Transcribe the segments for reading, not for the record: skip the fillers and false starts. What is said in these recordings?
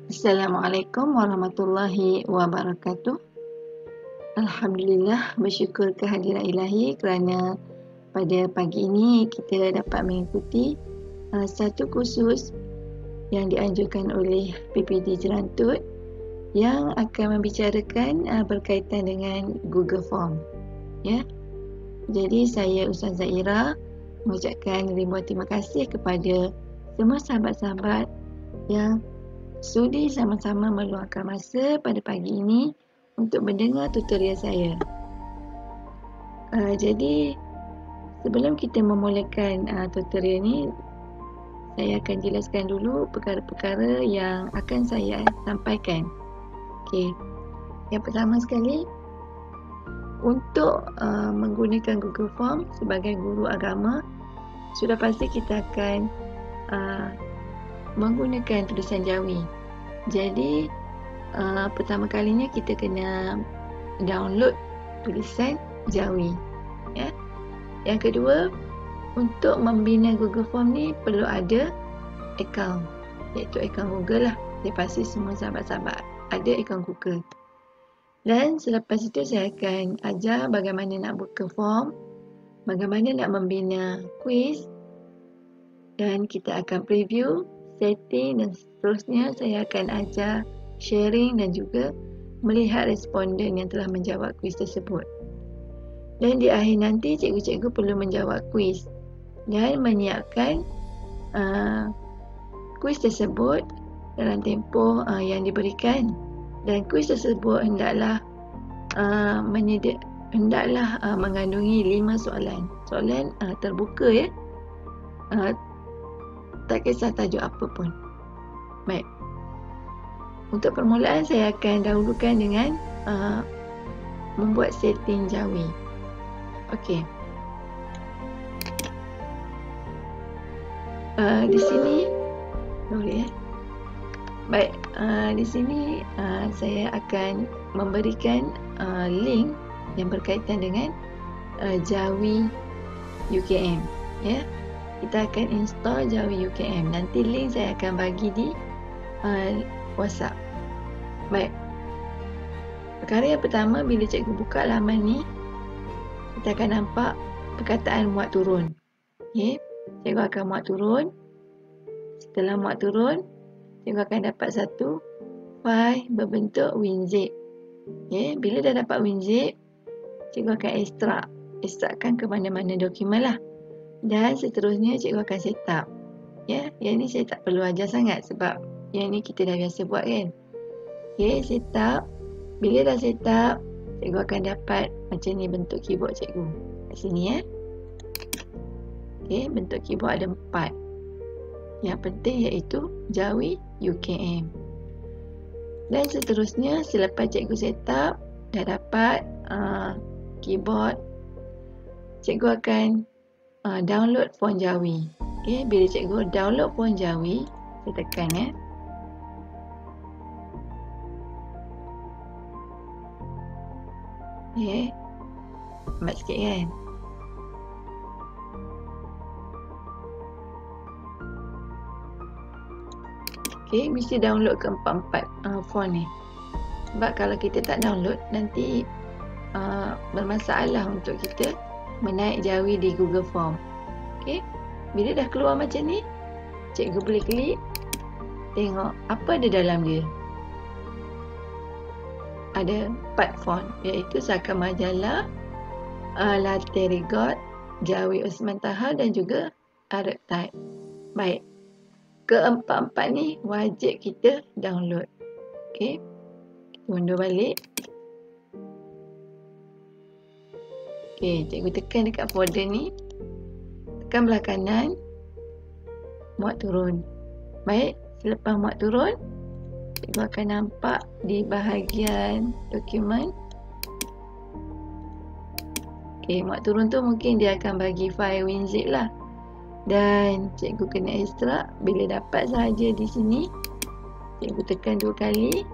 Assalamualaikum warahmatullahi wabarakatuh. Alhamdulillah, bersyukur kehadiran ilahi kerana pada pagi ini kita dapat mengikuti satu kursus yang dianjurkan oleh PPD Jerantut yang akan membicarakan berkaitan dengan Google Form. Ya. Jadi saya Ustazah Ira mengucapkan ribuan terima kasih kepada semua sahabat-sahabat yang sudi sama-sama meluangkan masa pada pagi ini untuk mendengar tutorial saya. Jadi sebelum kita memulakan tutorial ini, saya akan jelaskan dulu perkara-perkara yang akan saya sampaikan. Okey. Yang pertama sekali, untuk menggunakan Google Form sebagai guru agama, sudah pasti kita akan menggunakan tulisan Jawi. Jadi pertama kalinya kita kena download tulisan Jawi. Ya. Yang kedua, untuk membina Google Form ni perlu ada akaun, iaitu akaun Google lah. Saya pasti semua sahabat-sahabat ada akaun Google. Dan selepas itu saya akan ajar bagaimana nak buka form, bagaimana nak membina quiz, dan kita akan preview, setting dan seterusnya. Saya akan ajar sharing dan juga melihat responden yang telah menjawab kuis tersebut. Dan di akhir nanti cikgu-cikgu perlu menjawab kuis dan menyiapkan kuis tersebut dalam tempoh yang diberikan. Dan kuis tersebut hendaklah mengandungi 5 soalan. Soalan terbuka, ya. Tak kisah tajuk apa pun. Baik. Untuk permulaan saya akan dahulukan dengan membuat setting Jawi. Okey. Di sini boleh, ya. Baik, di sini saya akan memberikan link yang berkaitan dengan Jawi UKM, ya. Kita akan install Jawi UKM. Nanti link saya akan bagi di WhatsApp. Baik. Perkara yang pertama, bila cikgu buka laman ni, kita akan nampak perkataan muat turun. Okay. Cikgu akan muat turun. Setelah muat turun, cikgu akan dapat satu file berbentuk WinZip. Okay. Bila dah dapat WinZip, cikgu akan ekstrakkan ke mana-mana dokumen lah. Dan seterusnya cikgu akan set up. Ya, yang ni saya tak perlu ajar sangat sebab yang ni kita dah biasa buat, kan. Okey, set up. Bila dah set up, cikgu akan dapat macam ni bentuk keyboard cikgu. Kat sini, ya. Okey, bentuk keyboard ada 4. Yang penting iaitu Jawi UKM. Dan seterusnya, selepas cikgu set up, dah dapat keyboard, cikgu akan download font Jawi. Okay, bila cikgu download font Jawi, saya tekan, ya. Okay, lambat sikit, kan. Okay, mesti download ke 4 font ni. Sebab kalau kita tak download, nanti bermasalah untuk kita menaik Jawi di Google Form. Okay. Bila dah keluar macam ni, cikgu boleh klik, tengok apa ada dalam dia. Ada 4 font, iaitu Saka Majalah, Latte Regot, Jawi Osman Taha dan juga Arab Type. Baik. Keempat-empat ni wajib kita download. Okay. Kita undur balik. Okay, cikgu tekan dekat folder ni. Tekan belah kanan. Muat turun. Baik, selepas muat turun, cikgu akan nampak di bahagian dokumen. Okay, muat turun tu mungkin dia akan bagi file WinZip lah. Dan cikgu kena ekstrak. Bila dapat sahaja di sini, cikgu tekan 2 kali.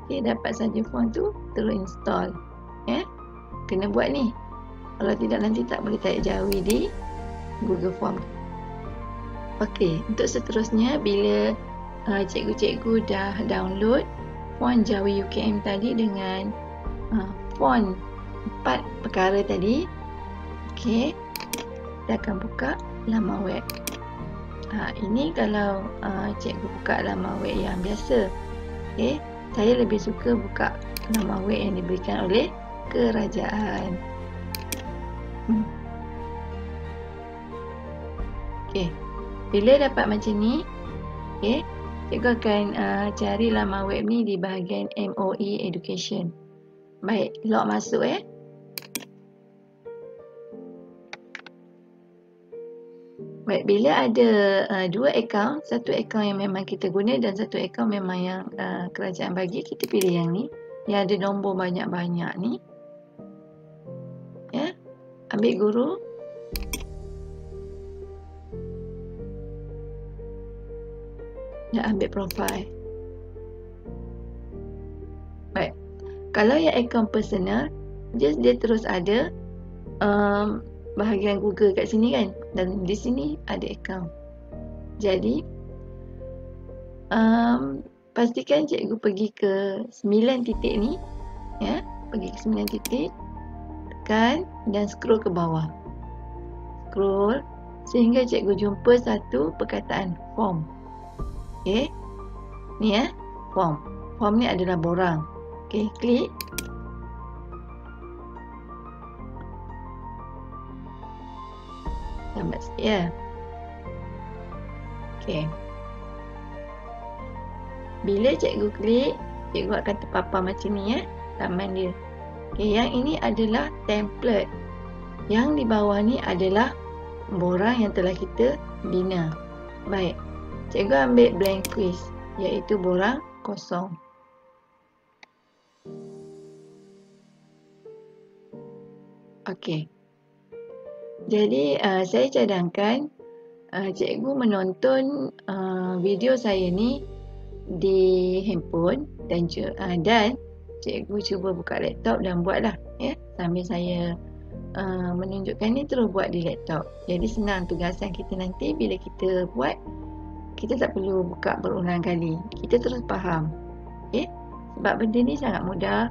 Okay, dapat sahaja font tu, terus install. Ya. Kena buat ni. Kalau tidak nanti tak boleh type Jawi di Google Form. Okey, untuk seterusnya bila cikgu-cikgu dah download font Jawa UKM tadi dengan font 4 perkara tadi. Okey, kita akan buka laman web. Ini kalau cikgu buka laman web yang biasa. Okey, saya lebih suka buka laman web yang diberikan oleh kerajaan. Okey, bila dapat macam ni, okey, cikgu akan cari laman web ni di bahagian MOE Education. Baik, log masuk Baik, bila ada dua akaun, satu akaun yang memang kita guna dan satu akaun memang yang kerajaan bagi, kita pilih yang ni, yang ada nombor banyak-banyak ni. Ya, ambil guru. Dan ambil profil. Baik, kalau yang akaun personal, dia terus ada bahagian Google kat sini kan, dan di sini ada akaun. Jadi pastikan cikgu pergi ke 9 titik ni, ya, pergi ke 9 titik, tekan dan scroll ke bawah, scroll sehingga cikgu jumpa satu perkataan form. Okey, ni form ni adalah borang. Okey, klik. Lambat sikit ya. Okey. Bila cikgu klik, cikgu akan terpapar macam ni ya, laman dia. Okey, yang ini adalah template. Yang di bawah ni adalah borang yang telah kita bina. Baik, cikgu ambil blank quiz, iaitu borang kosong. Okey. Jadi saya cadangkan cikgu menonton video saya ni di handphone dan cikgu cuba buka laptop dan buatlah ya, sambil saya menunjukkan ni terus buat di laptop. Jadi senang tugasan kita nanti bila kita buat, kita tak perlu buka berulang kali. Kita terus faham. Okey? Sebab benda ni sangat mudah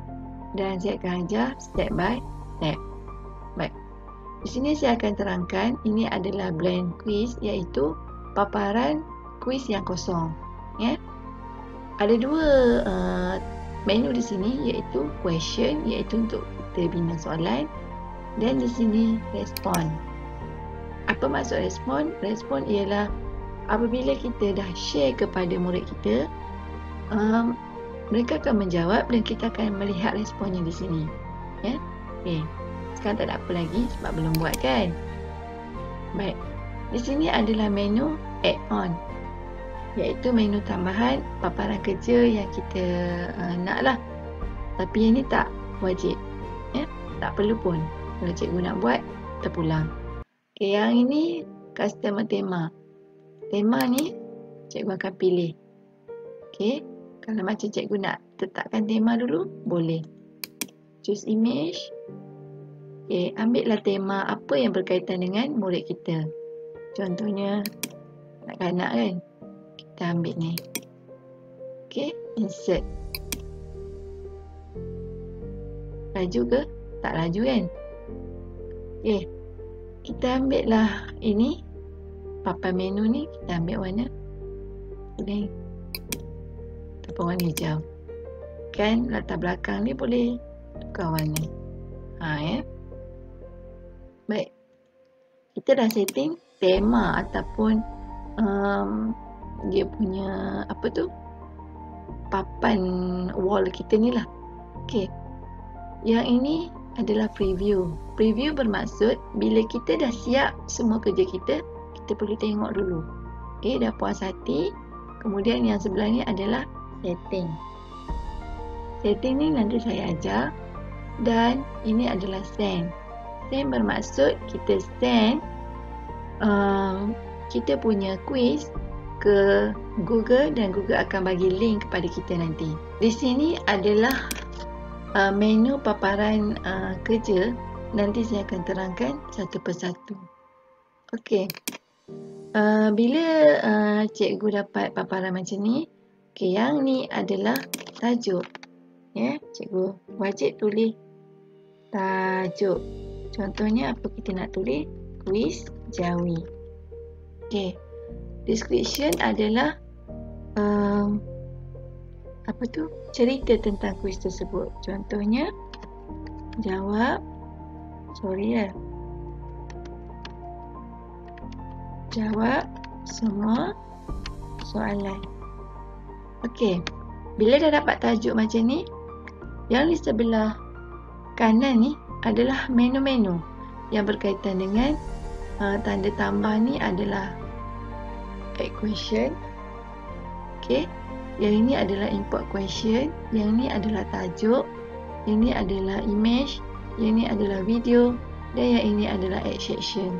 dan saya akan ajar step by step. Baik. Di sini saya akan terangkan ini adalah blank quiz, iaitu paparan kuis yang kosong. Ya. Ada dua menu di sini, iaitu question, iaitu untuk kita bina soalan, dan di sini respon. Apa maksud respon? Respon ialah apabila kita dah share kepada murid kita, mereka akan menjawab dan kita akan melihat responnya di sini. Ya. Okey. Sekarang tak ada apa lagi sebab belum buat kan. Baik, di sini adalah menu add-on, iaitu menu tambahan paparan kerja yang kita nak lah. Tapi yang ni tak wajib, ya? Tak perlu pun. Kalau cikgu nak buat, terpulang. Okay, yang ini customer tema. Tema ni cikgu akan pilih. Okay, kalau macam cikgu nak tetapkan tema dulu, boleh. Choose image. Okay, ambillah tema apa yang berkaitan dengan murid kita. Contohnya, kanak-kanak kan. Kita ambil ni. Okay, insert. Laju ke? Tak laju kan? Okay, kita ambil lah ini. Papan menu ni, kita ambil warna kuning ataupun warna hijau. Kan latar belakang ni boleh tukar warna. Ya. Baik, kita dah setting tema ataupun dia punya apa tu, papan wall kita ni lah. Okay, yang ini adalah preview. Preview bermaksud bila kita dah siap semua kerja kita, kita perlu tengok dulu. Okay, dah puas hati. Kemudian yang sebelah ni adalah setting. Setting ni nanti saya ajar. Dan ini adalah send. Send bermaksud kita send kita punya quiz ke Google dan Google akan bagi link kepada kita nanti. Di sini adalah menu paparan kerja. Nanti saya akan terangkan satu persatu. Okey. Bila cikgu dapat paparan macam ni, Okey, yang ni adalah tajuk. Ya, cikgu wajib tulis tajuk. Contohnya apa kita nak tulis? Kuis Jawi. Okey. Description adalah cerita tentang kuis tersebut. Contohnya jawab semua soalan. Okey. Bila dah dapat tajuk macam ni, yang di sebelah kanan ni adalah menu-menu yang berkaitan dengan tanda tambah ni adalah add question. Okey. Yang ini adalah import question, yang ni adalah tajuk, yang ni adalah image, yang ni adalah video dan yang ini adalah add section.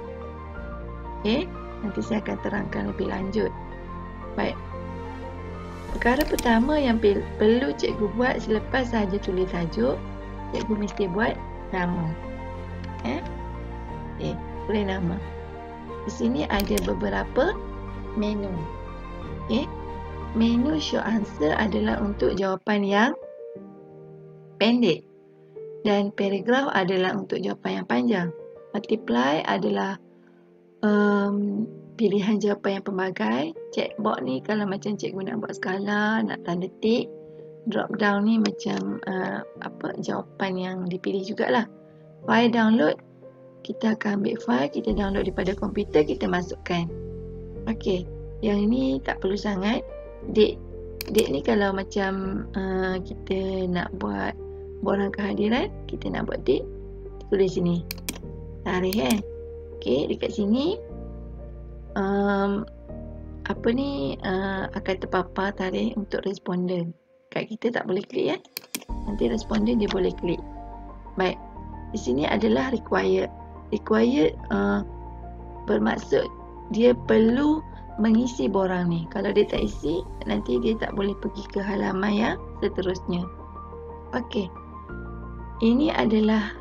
Okey, nanti saya akan terangkan lebih lanjut. Baik. Perkara pertama yang perlu cikgu buat selepas sahaja tulis tajuk, cikgu mesti buat nama. Okey, tulis nama. Di sini ada beberapa menu. Okey. Menu short answer adalah untuk jawapan yang pendek dan paragraf adalah untuk jawapan yang panjang. Multiply adalah pilihan jawapan yang pelbagai. Checkbox ni kalau macam cikgu nak buat skala, nak tanda tik. Drop down ni macam jawapan yang dipilih jugalah. File download, kita akan ambil file, kita download daripada komputer, kita masukkan. Okey, yang ini tak perlu sangat. Date ni kalau macam kita nak buat borang kehadiran, kita nak buat date, tulis sini tarikh kan. Okey, dekat sini akan terpapar tarikh untuk responden. Kat kita tak boleh klik ya. Nanti responden dia boleh klik. Baik. Di sini adalah required. Required bermaksud dia perlu mengisi borang ni. Kalau dia tak isi, nanti dia tak boleh pergi ke halaman yang seterusnya. Okey. Ini adalah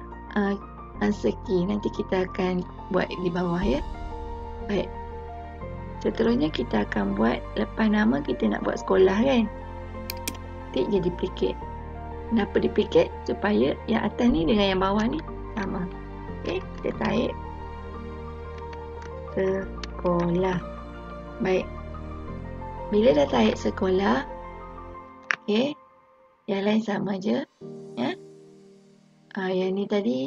answer key. Nanti kita akan buat di bawah ya. Baik. Seterusnya kita akan buat lepas nama kita nak buat sekolah kan. Tik je duplicate. Kenapa duplicate? Supaya yang atas ni dengan yang bawah ni sama. Okey, kita tarik sekolah. Baik. Bila dah tarik sekolah, okey, yang lain sama je, ya. Yang ni tadi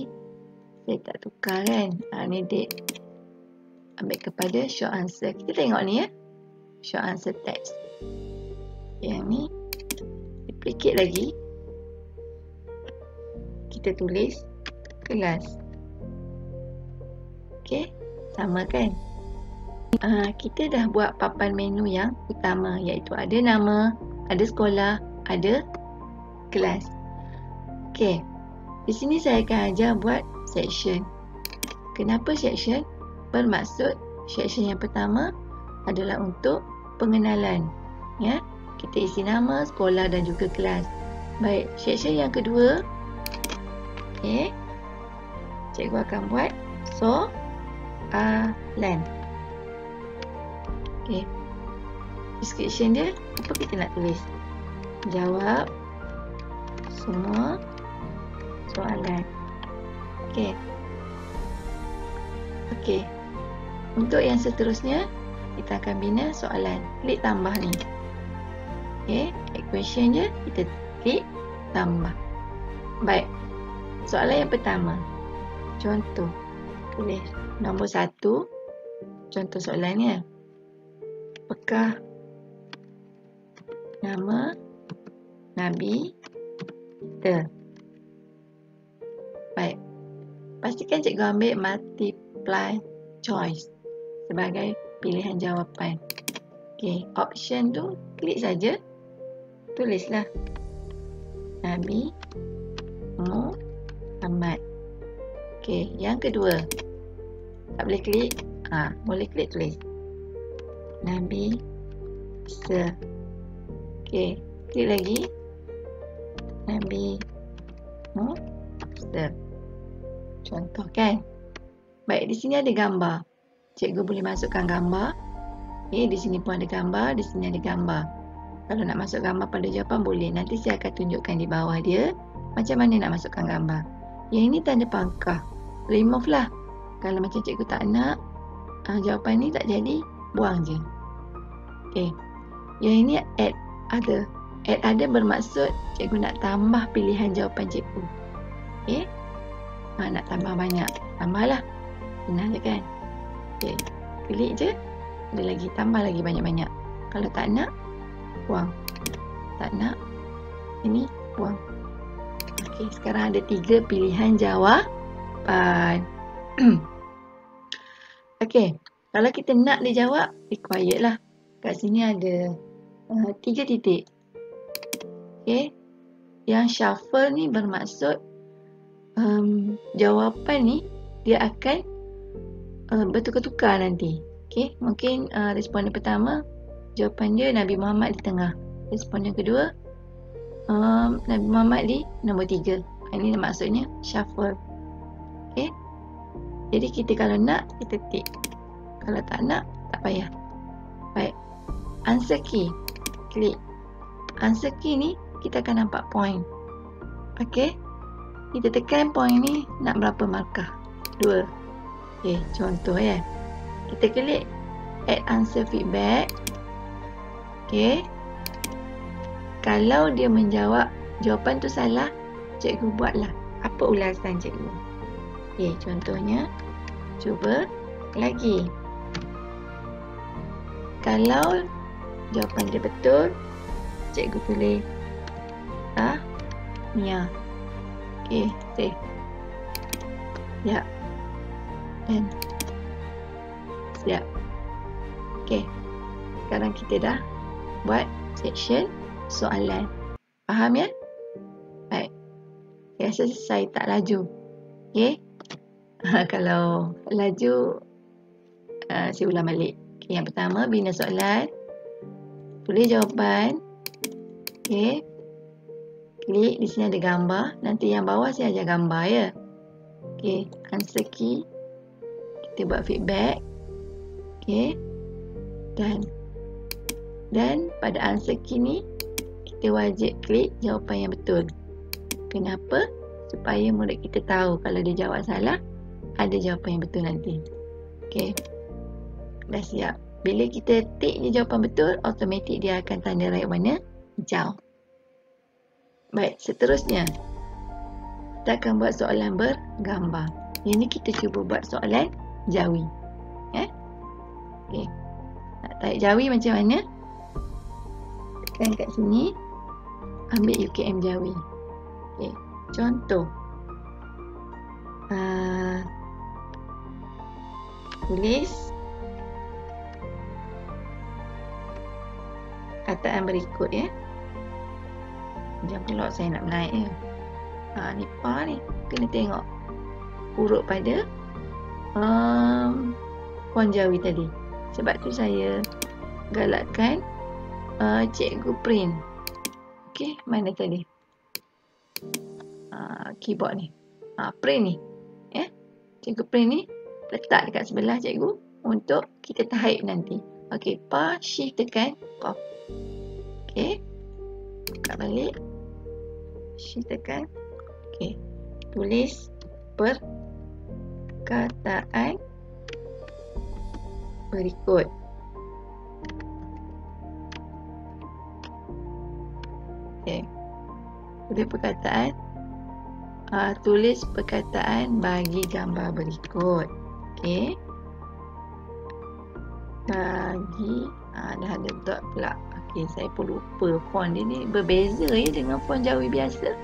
saya tak tukar kan. Ni date. Ambil kepada short answer. Kita tengok ni ya. Short answer text. Yang ni duplicate lagi. Kita tulis kelas. Okey, sama kan? Kita dah buat papan menu yang utama, iaitu ada nama, ada sekolah, ada kelas. Okey. Di sini saya akan ajar buat section. Kenapa section? Bermaksud section yang pertama adalah untuk pengenalan. Ya, kita isi nama, sekolah dan juga kelas. Baik, section yang kedua. Okey. Cikgu akan buat soalan. Okey. Description dia, apa kita nak tulis? Jawab semua soalan. Okey. Okey. Untuk yang seterusnya, kita akan bina soalan. Klik tambah ni. Okey, equation je, kita klik tambah. Baik. Soalan yang pertama. Contoh. Tulis nombor 1. Contoh soalannya. Apakah nama Nabi kita? Baik. Pastikan cikgu ambil multiply choice sebagai pilihan jawapan. Okey, option tu klik saja. Tulislah Nabi Muhammad. Okey, yang kedua. Tak boleh klik. Boleh klik tulis Nabi Isa. Okey, klik lagi Nabi Musa. Contoh kan. Baik, di sini ada gambar. Cikgu boleh masukkan gambar. Okey, di sini pun ada gambar, di sini ada gambar. Kalau nak masuk gambar pada jawapan boleh. Nanti saya akan tunjukkan di bawah dia macam mana nak masukkan gambar. Yang ini tanda pangkah. Remove lah. Kalau macam cikgu tak nak, jawapan ni tak jadi, buang je. Okey. Yang ini add other. Add other bermaksud cikgu nak tambah pilihan jawapan cikgu. Okey. Nak tambah banyak, tambahlah. Senang je kan? Okey. Klik je. Ada lagi, tambah lagi banyak-banyak. Kalau tak nak, buang. Tak nak, ini buang. Okey, sekarang ada 3 pilihan jawapan. Okey, kalau kita nak dia jawab, required lah. Kat sini ada 3 titik. Okey, yang shuffle ni bermaksud jawapan ni dia akan bertukar-tukar nanti. Okey, mungkin responden pertama jawapan dia Nabi Muhammad di tengah. Responden kedua Nabi Muhammad di nombor 3. Ini maksudnya shuffle. Okey. Jadi kita kalau nak, kita tick. Kalau tak nak, tak payah. Baik. Answer key. Klik. Answer key ni kita akan nampak point. Okey. Kita tekan point ni nak berapa markah? 2. Okey, contoh ya. Kita klik add answer feedback. Okey. Kalau dia menjawab jawapan tu salah, cikgu buatlah apa ulasan cikgu. Okey, contohnya cuba lagi. Kalau jawapan dia betul, cikgu tulis Mia. Okey, save. Ya. Dan siap. Okey. Sekarang kita dah buat section soalan. Faham ya? Baik. Saya rasa saya tak laju. Okey. Kalau laju, saya ulang balik. Okay, yang pertama, bina soalan. Tulis jawapan. Okey. Klik. Di sini ada gambar. Nanti yang bawah saya ajar gambar ya. Okey. Answer key. Kita buat feedback. Okey. Dan pada answer key ni, kita wajib klik jawapan yang betul. Kenapa? Supaya murid kita tahu kalau dia jawab salah, ada jawapan yang betul nanti. Okey. Dah siap. Bila kita tick je jawapan betul, automatik dia akan tanda raih warna hijau. Baik, seterusnya kita akan buat soalan bergambar. Ini kita cuba buat soalan jawi. Okey. Nak tarik jawi macam mana? Tekan kat sini. Ambil UKM jawi. Okey. Contoh. Tulis kataan berikut ya. Jangan pula saya nak menaik ya. Ni pa ni. Kena tengok urut pada font jawi tadi. Sebab tu saya galakkan cikgu print. Okey, mana tadi? Keyboard ni. Print ni. Cikgu print ni letak dekat sebelah cikgu untuk kita type nanti. Okey, pa shift tekan off. Okey. Buka balik. Shift tekan. Okey. Tulis perkataan berikut. Okey. Tulis perkataan. Tulis perkataan bagi gambar berikut. Okey. Bagi dah ada dot pula. Okey, saya pun lupa font dia ni berbeza ya dengan font jawi biasa.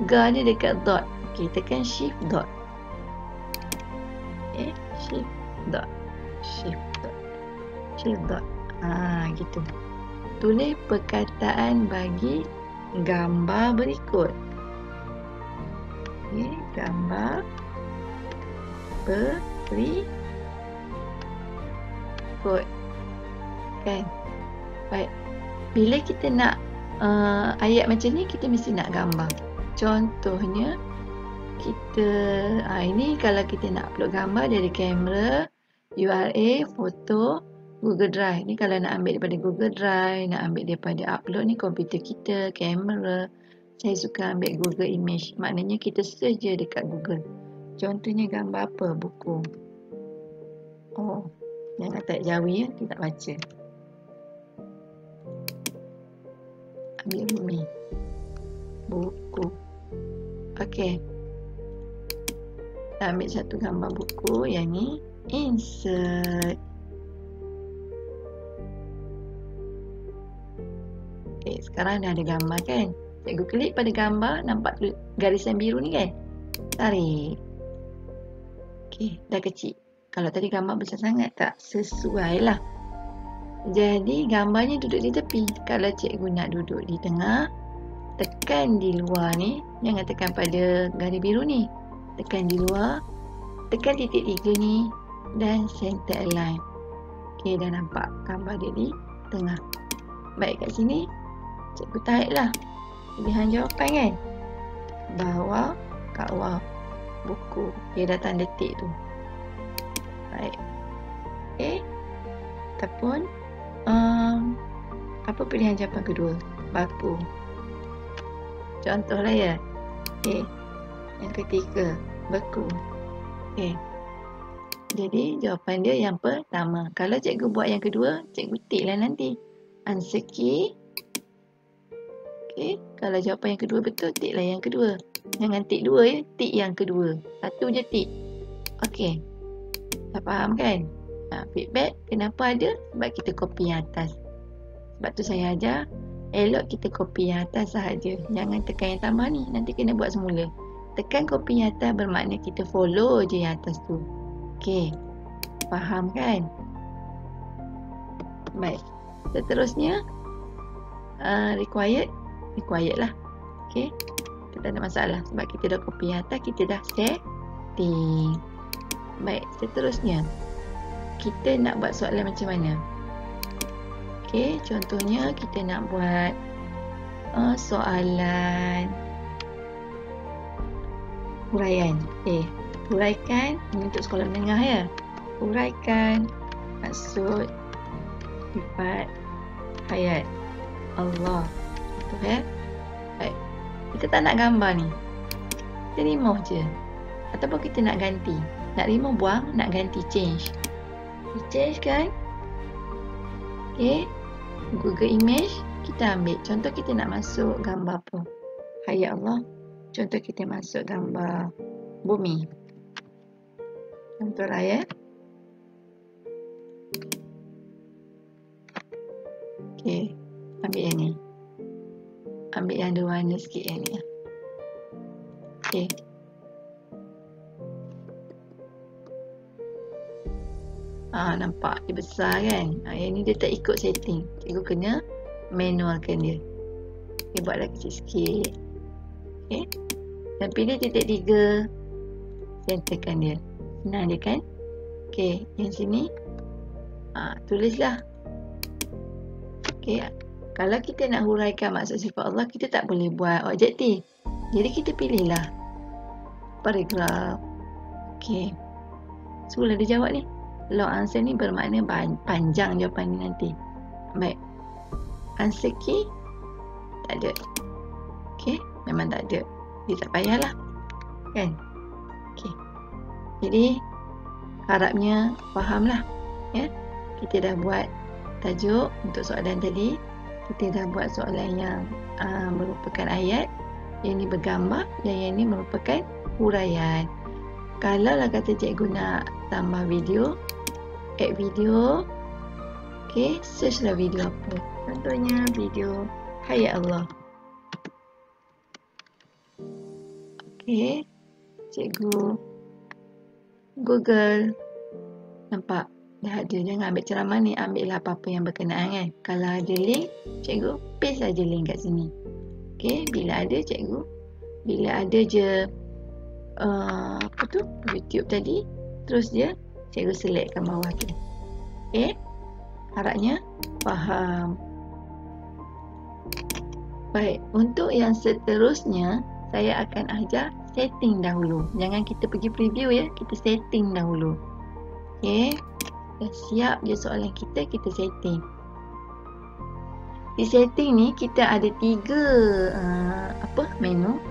Ga dia dekat dot. Okey, tekan shift dot. Okey, shift dot. Shift dot. Shift dot. Gitu. Tulis perkataan bagi gambar berikut. Okey, gambar berikut. Kan? Baik. Bila kita nak ayat macam ni, kita mesti nak gambar. Contohnya, kita ini kalau kita nak upload gambar dari kamera, URA, foto, Google Drive ni kalau nak ambil daripada Google Drive, nak ambil daripada upload ni komputer kita, kamera. Saya suka ambil Google Image. Maknanya kita search je dekat Google. Contohnya gambar apa? Buku. Oh, jangan type Jawi ya, kita tak baca. Ambil bumi. Buku. Okey. Kita ambil satu gambar buku. Yang ni insert. Okey, sekarang dah ada gambar kan? Cikgu klik pada gambar, nampak garisan biru ni kan? Tarik. Okey, dah kecil. Kalau tadi gambar besar sangat tak sesuai lah. Jadi gambarnya duduk di tepi. Kalau cikgu nak duduk di tengah, tekan di luar ni. Jangan tekan pada garis biru ni. Tekan di luar. Tekan titik 3 ni. Dan center align. Okey, dah nampak gambar dia di tengah. Baik, kat sini cikgu tarik lah pilihan jawapan kan. Bawah, kat bawah buku. Okey, dah tanda tik tu. Baik. Okey. Ataupun apa pilihan jawapan kedua? Baku. Contohlah ya. Okey. Yang ketiga, beku. Okey. Jadi jawapan dia yang pertama. Kalau cikgu buat yang kedua, cikgu tik lah nanti. Answer key. Okey. Kalau jawapan yang kedua betul, tik lah yang kedua. Jangan tik dua ya. Tik yang kedua. Satu je tik. Okey. Dah faham kan? Feedback kenapa ada? Sebab kita copy yang atas. Sebab tu saya ajar elok kita copy yang atas sahaja. Jangan tekan yang tambah ni. Nanti kena buat semula. Tekan copy yang atas bermakna kita follow je yang atas tu. Okey. Faham kan? Baik. Seterusnya required lah. Okey. Kita tak ada masalah. Sebab kita dah copy yang atas, kita dah setting. Baik. Seterusnya kita nak buat soalan macam mana? Okey, contohnya kita nak buat soalan huraian. Huraikan ini untuk sekolah menengah ya. Huraikan maksud sifat hayat Allah. Betul ya? Baik. Kita tak nak gambar ni. Kita remove je. Ataupun kita nak ganti. Nak remove buang, nak ganti change. Change kan? Okey. Google Image kita ambil. Contoh kita nak masuk gambar apa? Hayat Allah. Contoh kita masuk gambar bumi. Contohlah ya. Okey. Ambil yang ni. Ambil yang ada warna sikit yang ni. Okey. Nampak dia besar kan? Yang ni dia tak ikut setting. Cikgu kena manualkan dia. Okay, buatlah kecil sikit. Okay. Dan pilih titik 3. Centerkan dia. Senang dia kan? Okay, yang sini tulislah. Okay. Kalau kita nak huraikan maksud sifat Allah, kita tak boleh buat objektif. Jadi kita pilihlah paragraf. Okay. Semula dia jawab ni. Long answer ni bermakna panjang jawapan ni nanti. Baik. Answer key tak ada. Okey, memang tak ada. Dia tak payahlah. Kan? Okey. Jadi harapnya fahamlah ya. Kita dah buat tajuk untuk soalan tadi. Kita dah buat soalan yang merupakan ayat, yang ni bergambar dan yang ni merupakan huraian. Kalau lah kata cikgu nak tambah video, add video. Okey, search lah video apa. Contohnya video hayat Allah. Okey, cikgu Google. Nampak? Dah ada. Jangan ambil ceramah ni, ambil lah apa-apa yang berkenaan kan. Kalau ada link, cikgu paste saja link kat sini. Okey, bila ada cikgu, bila ada je apa tu, YouTube tadi, terus dia cikgu selectkan bawah tu. Okey, harapnya faham. Baik, untuk yang seterusnya saya akan ajar setting dahulu. Jangan kita pergi preview ya, kita setting dahulu. Okey, Dah siap je soalan kita, kita setting. Di setting ni kita ada 3 menu,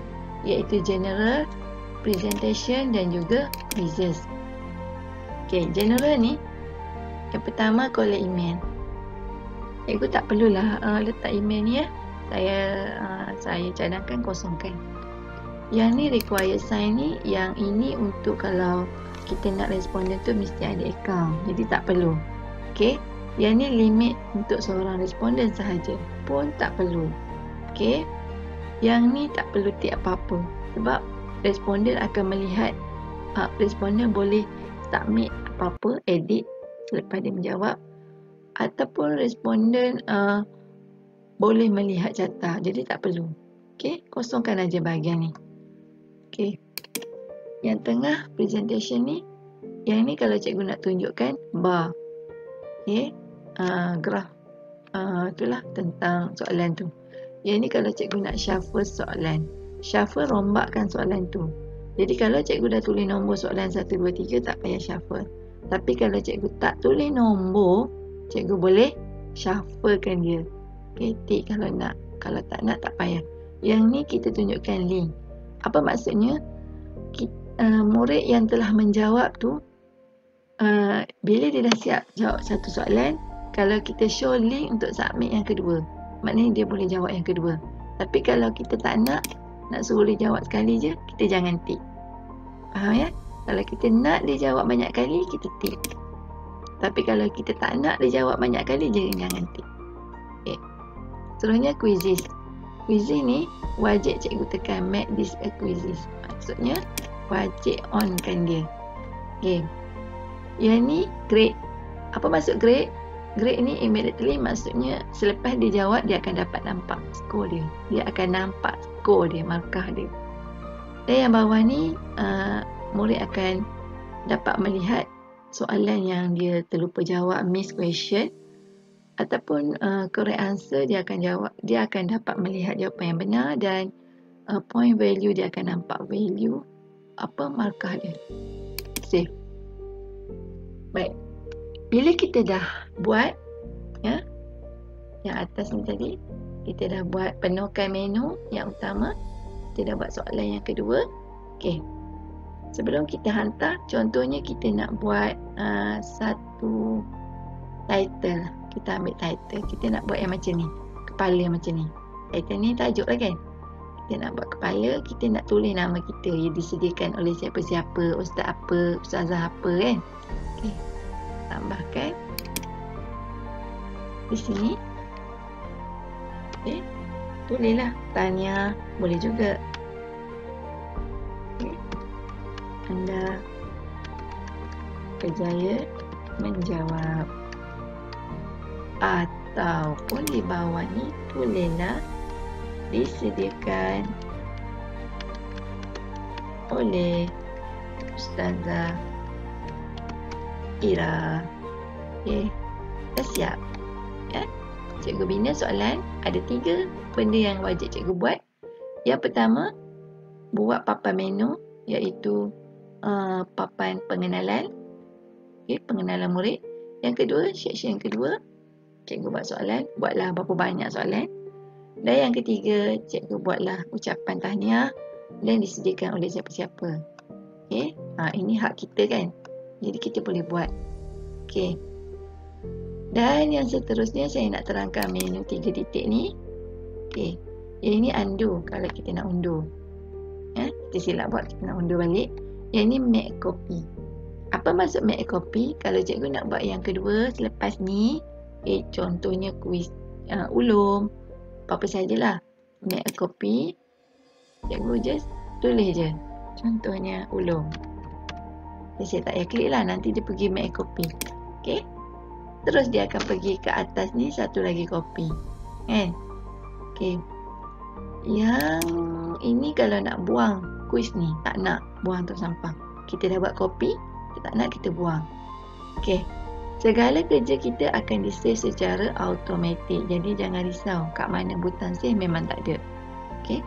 iaitu general, presentation dan juga quizzes. Okey, general ni yang pertama collect email. Cikgu tak perlulah letak email ni ya. Saya cadangkan kosongkan. Yang ni require sign ni, yang ini untuk kalau kita nak responden tu mesti ada account. Jadi tak perlu. Okey. Yang ni limit untuk seorang responden sahaja, pun tak perlu. Okey. Yang ni tak perlu tick apa-apa sebab responden akan melihat, responden boleh submit apa-apa, edit selepas dia menjawab, ataupun responden boleh melihat carta. Jadi tak perlu. Okey, kosongkan aja bahagian ni. Okey. Yang tengah presentation ni, yang ni kalau cikgu nak tunjukkan bar. Okey. Graf. Itulah tentang soalan tu. Yang ni kalau cikgu nak shuffle soalan. Shuffle rombakkan soalan tu. Jadi kalau cikgu dah tulis nombor soalan 1, 2, 3 tak payah shuffle. Tapi kalau cikgu tak tulis nombor, cikgu boleh shufflekan dia. Okay, tick kalau nak. Kalau tak nak, tak payah. Yang ni kita tunjukkan link. Apa maksudnya? Murid yang telah menjawab tu, bila dia dah siap jawab satu soalan, kalau kita show link untuk submit yang kedua, maknanya dia boleh jawab yang kedua. Tapi kalau kita tak nak suruh dia jawab sekali je, kita jangan tick. Faham ya? Kalau kita nak dia jawab banyak kali, kita tick. Tapi kalau kita tak nak dia jawab banyak kali, jangan tick. Okay. Seterusnya quizzes. Quizzes ni wajib cikgu tekan make this a quizzes. Maksudnya wajib onkan dia. Okay. Yang ni grade. Apa maksud grade? Grade ni immediately maksudnya selepas dia jawab, dia akan dapat nampak skor dia. Dia akan nampak skor dia, markah dia. Dan yang bawah ni, murid akan dapat melihat soalan yang dia terlupa jawab, miss question, ataupun correct answer, dia akan dapat melihat jawapan yang benar, dan point value dia akan nampak value markah dia. Save. Baik. Bila kita dah buat ya, yang atas ni tadi, kita dah buat penuhkan menu yang utama, kita dah buat soalan yang kedua. Okey. Sebelum kita hantar, contohnya kita nak buat satu title. Kita ambil title, kita nak buat yang macam ni, kepala macam ni. Title ni tajuk lah kan. Kita nak buat kepala, kita nak tulis nama kita yang disediakan oleh siapa-siapa, ustaz apa, ustazah apa kan. Okey. Tambahkan di sini. Okey. Tulislah tanya, boleh juga. Okey. Anda berjaya menjawab. Ataupun di bawah ni tulislah disediakan oleh Ustazah Ira. Okey, dah siap. Ya. Cikgu bina soalan. Ada 3 benda yang wajib cikgu buat. Yang pertama, buat papan menu, iaitu papan pengenalan. Okey, pengenalan murid. Yang kedua, section yang kedua, cikgu buat soalan. Buatlah berapa banyak soalan. Dan yang ketiga, cikgu buatlah ucapan tahniah dan disediakan oleh siapa-siapa. Okey, ini hak kita kan. Jadi kita boleh buat. Okey. Dan yang seterusnya saya nak terangkan menu 3 titik ni. Okey. Yang ini undo kalau kita nak undur. Ya, kita silap buat, kita nak undur balik. Yang ni make copy. Apa maksud make copy? Kalau cikgu nak buat yang kedua selepas ni, contohnya kuis ulum, apa-apa sajalah. Make a copy. Cikgu just tulis je. Contohnya ulum. Saya tak payah klik lah, nanti dia pergi make copy. Okey. Terus dia akan pergi ke atas ni satu lagi copy. Kan? Okey. Yang ini kalau nak buang kuis ni, tak nak buang tu sampah. Kita dah buat copy, kita tak nak, kita buang. Okey. Segala kerja kita akan di-save secara automatik. Jadi jangan risau kat mana butang save, memang tak ada. Okey.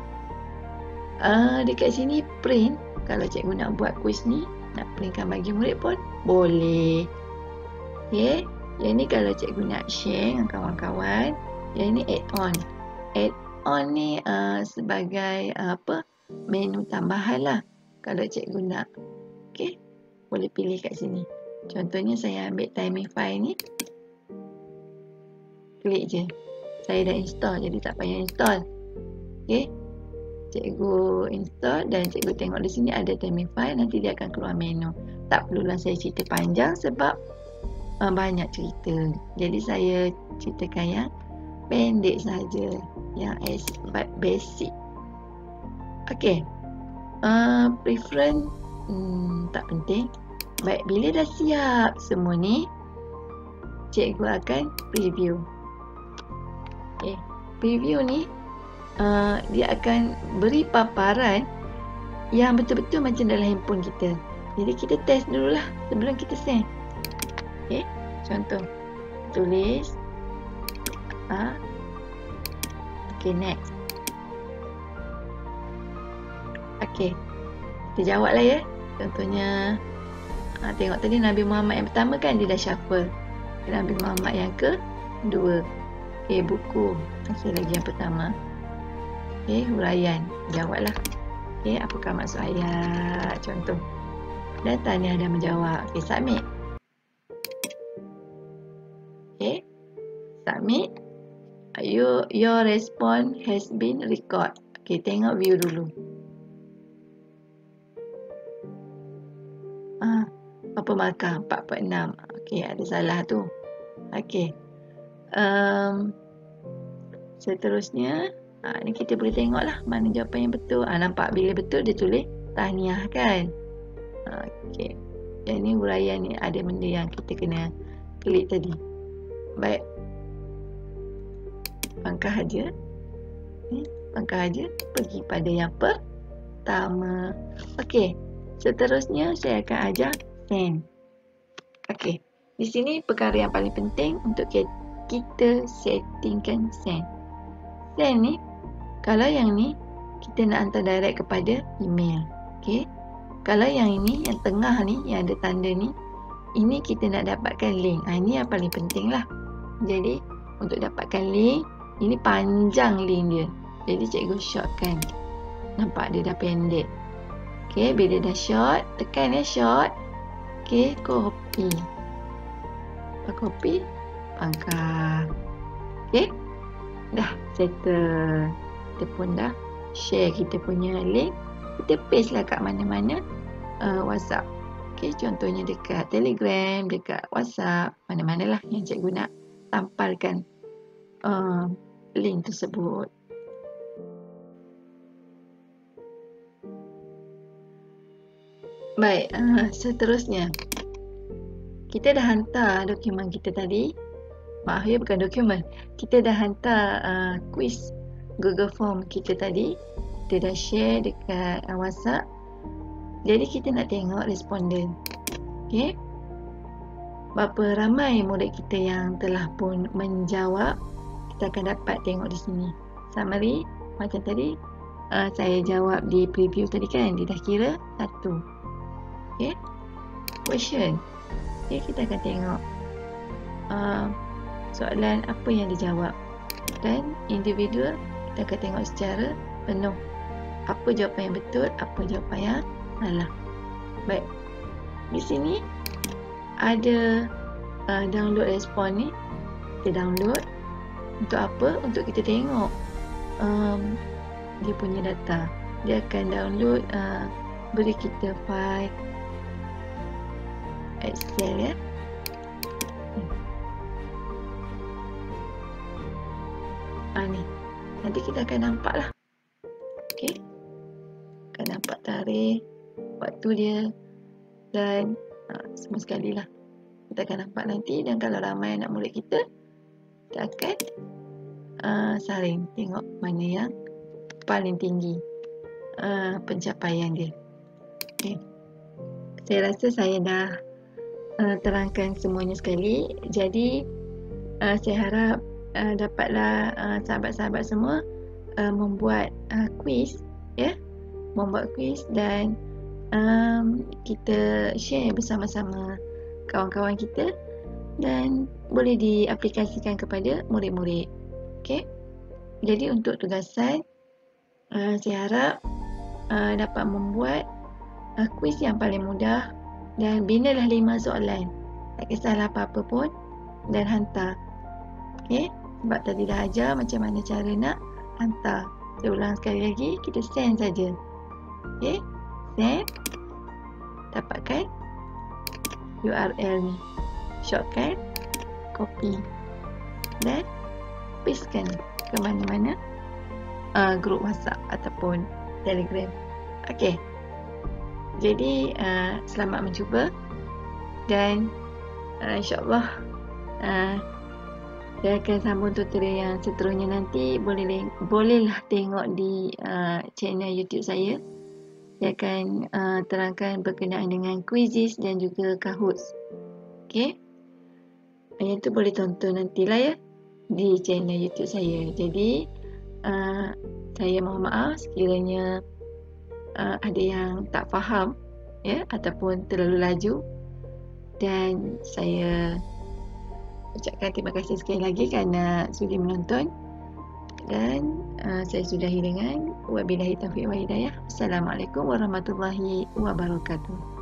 Dekat sini print, kalau cikgu nak buat kuis ni, nak printkan bagi murid pun boleh. Okey, yang ni kalau cikgu nak share dengan kawan-kawan, yang ni add-on. Add-on ni sebagai menu tambahan lah kalau cikgu nak. Okey, boleh pilih kat sini. Contohnya saya ambil Timify ni, klik je. Saya dah install, jadi tak payah install. Okey, cikgu install dan cikgu tengok di sini ada Timify, nanti dia akan keluar menu. Tak perlulah saya cerita panjang sebab banyak cerita. Jadi saya ceritakan yang pendek saja, yang basic. Okey, preference tak penting. Baik, bila dah siap semua ni, cikgu akan preview. Okay. Preview ni dia akan beri paparan yang betul-betul macam dalam handphone kita. Jadi kita test dululah sebelum kita send. Okay. Contoh, tulis okay, next. Okay, kita jawab lah ya. Contohnya tengok tadi Nabi Muhammad yang pertama kan dia dah shuffle. Nabi Muhammad yang kedua. Okay, buku. Masih lagi yang pertama. Okay, huraian. Jawablah. Okay, apakah maksud ayat? Contoh. Dan Tahniah dah menjawab. Okay, submit. Okay, submit. Your response has been record. Okay, tengok view dulu. Apa markah? 4.6. Okay, ada salah tu. Okay. Seterusnya, ni kita boleh tengok lah mana jawapan yang betul. Nampak bila betul dia tulis tahniah kan. Okay. Yang ni huraian ni ada benda yang kita kena klik tadi. Baik. Pangkah aja. Pangkah aja. Pergi pada yang pertama. Okay. Seterusnya saya akan ajar send. Okay. Di sini perkara yang paling penting untuk kita settingkan send. Send ni, kalau yang ni kita nak hantar direct kepada email. Okay. Kalau yang ini, yang tengah ni, yang ada tanda ni, ini kita nak dapatkan link. Ini yang paling penting lah. Jadi, untuk dapatkan link, ini panjang link dia. Jadi, cikgu shortkan. Nampak dia dah pendek. Okay, bila dah short, tekan ya short. Okay, copy. Copy, pangkah. Okay, dah settle. Kita pun dah share kita punya link. Kita paste lah kat mana-mana WhatsApp. Okay, contohnya dekat Telegram, dekat WhatsApp, mana-mana lah yang cikgu nak tampalkan link tersebut. Baik, seterusnya kita dah hantar dokumen kita tadi. Maaf ya, bukan dokumen. Kita dah hantar quiz Google Form kita tadi. Kita dah share dekat WhatsApp. Jadi kita nak tengok responden. Okay. Berapa ramai murid kita yang telah pun menjawab. Kita akan dapat tengok di sini. Summary macam tadi. Saya jawab di preview tadi kan. Dia dah kira 1. Okay. Question. Okay, kita akan tengok soalan apa yang dijawab. Dan individual kita akan tengok secara penuh. Apa jawapan yang betul, apa jawapan yang salah. Baik. Di sini ada download respon ni. Kita download. Untuk apa? Untuk kita tengok dia punya data. Dia akan download beri kita file Excel ya. Ni. Nanti kita akan nampak lah. Okay. Akan nampak tarikh, waktu dia dan semua sekali lah. Kita akan nampak nanti. Dan kalau ramai anak murid kita, kita akan saring tengok mana yang paling tinggi pencapaian dia. Okay. Saya rasa saya dah terangkan semuanya sekali. Jadi saya harap dapatlah sahabat-sahabat semua membuat quiz ya, membuat quiz dan kita share bersama-sama kawan-kawan kita dan boleh diaplikasikan kepada murid-murid. Okey. Jadi untuk tugasan, saya harap dapat membuat kuis yang paling mudah dan binalah 5 soalan. Tak kisahlah apa-apa pun dan hantar. Okey. Sebab tadi dah ajar macam mana cara nak hantar. Saya ulang sekali lagi, kita send saja. Okey. Send. Dapatkan URL ni. Shortkan. Copy. Dan pastekan ke mana-mana grup WhatsApp ataupun Telegram. Okey. Jadi selamat mencuba dan insya-Allah saya akan sambung tutorial yang seterusnya nanti. Bolehlah tengok di channel YouTube saya. Saya akan terangkan berkenaan dengan quizzes dan juga Kahoots. Okey. Yang tu boleh tonton nantilah ya di channel YouTube saya. Jadi saya mohon maaf sekiranya ada yang tak faham ya ataupun terlalu laju, dan saya ucapkan terima kasih sekali lagi kerana sudi menonton, dan saya sudahi dengan wabillahi taufiq wa hidayah. Assalamualaikum warahmatullahi wabarakatuh.